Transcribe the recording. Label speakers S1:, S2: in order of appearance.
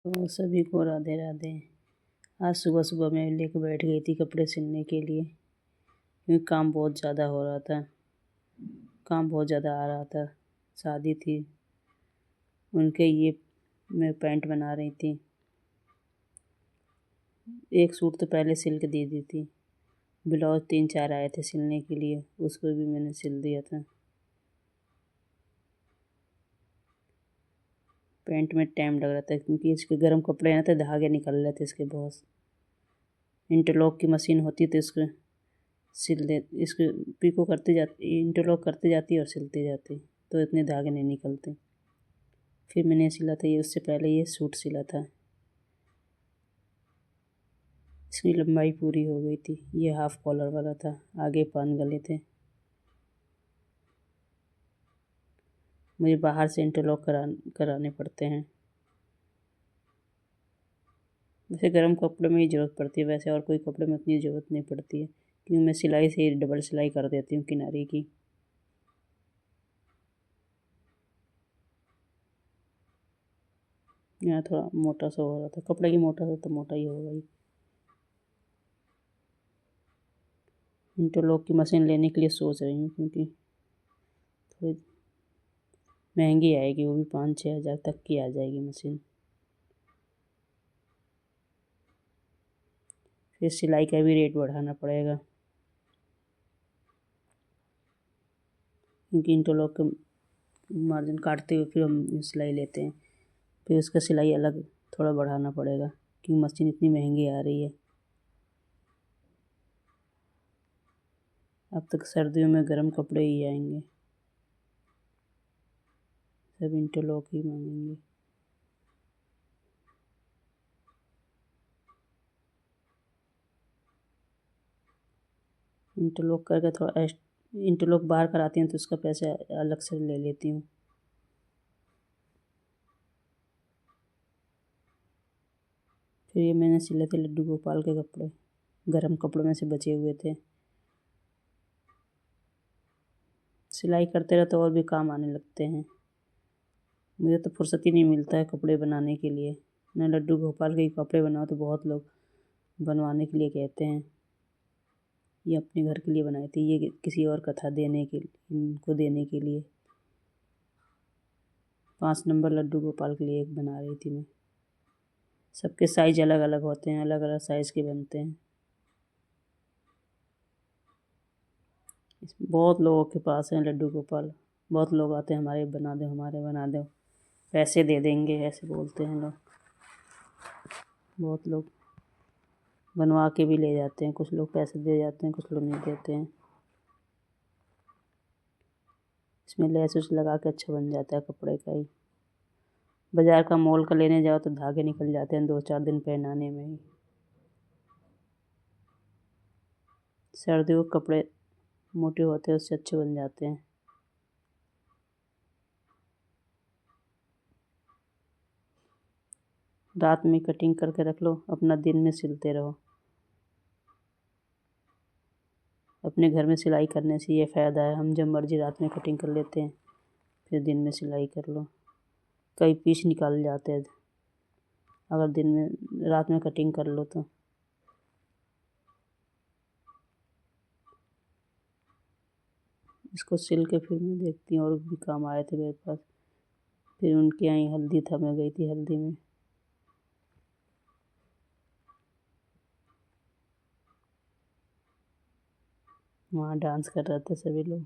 S1: तो सभी को राधे राधे। आज सुबह सुबह मैं लेकर बैठ गई थी कपड़े सिलने के लिए, क्योंकि काम बहुत ज़्यादा हो रहा था, काम बहुत ज़्यादा आ रहा था। शादी थी, उनके ये मैं पैंट बना रही थी। एक सूट तो पहले सिल के दे दी थी, ब्लाउज 3-4 आए थे सिलने के लिए, उसको भी मैंने सिल दिया था। पैंट में टाइम लग रहा था क्योंकि इसके गर्म कपड़े हैं तो धागे निकल रहे थे इसके बहुत। इंटरलॉक की मशीन होती तो इसको इसको पिको करते जाती, इंटरलॉक करते जाती और सिलते जाती, तो इतने धागे नहीं निकलते। फिर मैंने सिला था ये, उससे पहले ये सूट सिला था। इसकी लंबाई पूरी हो गई थी, ये हाफ कॉलर वाला था, आगे 5 गले थे। मुझे बाहर से इंटरलॉक कराने पड़ते हैं। वैसे गर्म कपड़े में ही ज़रूरत पड़ती है, वैसे और कोई कपड़े में उतनी ज़रूरत नहीं पड़ती है, क्योंकि मैं सिलाई से ही डबल सिलाई कर देती हूँ किनारे की। यहाँ थोड़ा मोटा सा हो रहा था, कपड़े की मोटा सा तो मोटा ही होगा ही। इंटरलॉक की मशीन लेने के लिए सोच रही हूँ, क्योंकि थोड़ी महंगी आएगी, वो भी 5-6 हज़ार तक की आ जाएगी मशीन। फिर सिलाई का भी रेट बढ़ाना पड़ेगा, क्योंकि इंटरलॉक का मार्जिन काटते हुए फिर हम सिलाई लेते हैं, फिर उसका सिलाई अलग थोड़ा बढ़ाना पड़ेगा, क्योंकि मशीन इतनी महंगी आ रही है। अब तक सर्दियों में गर्म कपड़े ही आएंगे, सब इंटरलॉक ही मांगेंगे। इंटरलॉक करके थोड़ा इंटरलॉक बाहर कराती हूँ तो उसका पैसे अलग से ले लेती हूँ। फिर ये मैंने सिले थे लड्डू गोपाल के कपड़े, गर्म कपड़ों में से बचे हुए थे। सिलाई करते रहे तो और भी काम आने लगते हैं। मुझे तो फुर्सत ही नहीं मिलता है कपड़े बनाने के लिए। मैं लड्डू गोपाल के कपड़े बनाओ तो बहुत लोग बनवाने के लिए कहते हैं। ये अपने घर के लिए बनाई थी, ये किसी और का था इनको देने के लिए। 5 नंबर लड्डू गोपाल के लिए एक बना रही थी मैं। सबके साइज अलग अलग होते हैं, अलग अलग साइज़ के बनते हैं। बहुत लोगों के पास हैं लड्डू गोपाल, बहुत लोग आते हैं हमारे बना दो, हमारे बना दो, पैसे दे देंगे ऐसे बोलते हैं लोग। बहुत लोग बनवा के भी ले जाते हैं, कुछ लोग पैसे दे जाते हैं, कुछ लोग नहीं देते हैं। इसमें लेस उस लगा के अच्छा बन जाता है कपड़े का ही। बाज़ार का मोल का लेने जाओ तो धागे निकल जाते हैं 2-4 दिन पहनाने में ही। सर्दियों के कपड़े मोटे होते हैं, उससे अच्छे बन जाते हैं। रात में कटिंग करके रख लो, अपना दिन में सिलते रहो। अपने घर में सिलाई करने से ये फ़ायदा है, हम जब मर्ज़ी रात में कटिंग कर लेते हैं, फिर दिन में सिलाई कर लो। कई पीस निकाल जाते हैं अगर दिन में रात में कटिंग कर लो तो। इसको सिल के फिर मैं देखती हूँ, और भी काम आए थे मेरे पास। फिर उनके यहाँ ही हल्दी था, मैं गई थी हल्दी में। वहाँ डांस कर रहे थे सभी लोग।